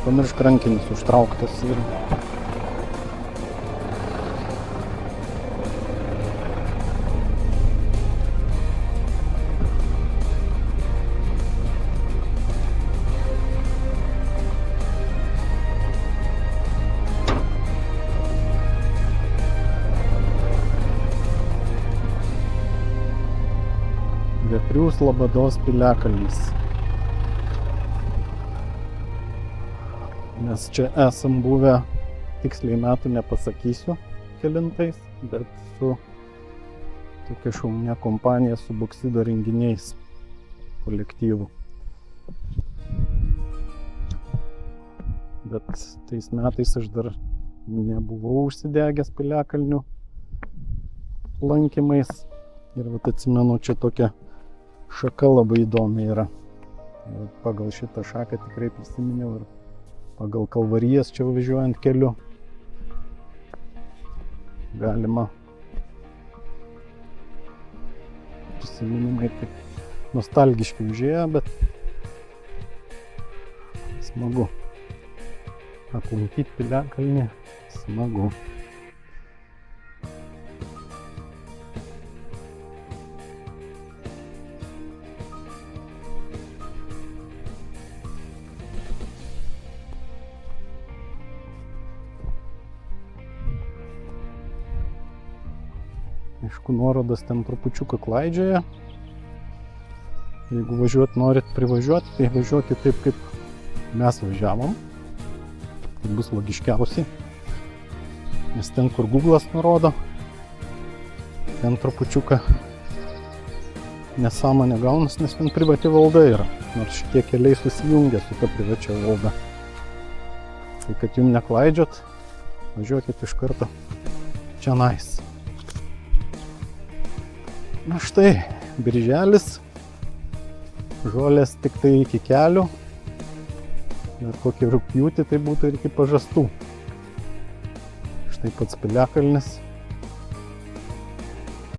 Nepamiršk rankinis užtrauktas ir Veprių Slabados piliakalnis. Mes čia esam buvę, tiksliai metų nepasakysiu kelintais, bet su tokia šaunia kompanija su Boksido renginiais kolektyvu. Bet tais metais aš dar nebuvau užsidegęs piliakalnių lankymais. Ir vat atsimenu, čia tokia šaka labai įdomi yra. Ir pagal šitą šaką tikrai prisiminiau ir pagal Kalvarijas čia važiuojant keliu. Galima prisiminimai taip nostalgiškai užėjo, bet smagu. Aplankyti piliakalnį smagu. Aišku, nuorodas ten trupučiuką klaidžioja. Jeigu važiuot norit privažiuoti, tai važiuokit taip, kaip mes važiavom. Tai bus logiškiausiai. Nes ten, kur Google'as nurodo, ten trupučiuką nesąmonė gaunas, nes ten privati valda yra. Nors šitie keliai susijungia su ta privačia valda. Tai kad jum neklaidžiot, važiuokit iš karto čionais. Na štai, birželis, žolės tik tai iki kelių ir kokį rugpjūtį tai būtų ir iki pažastų. Štai pats piliakalnis.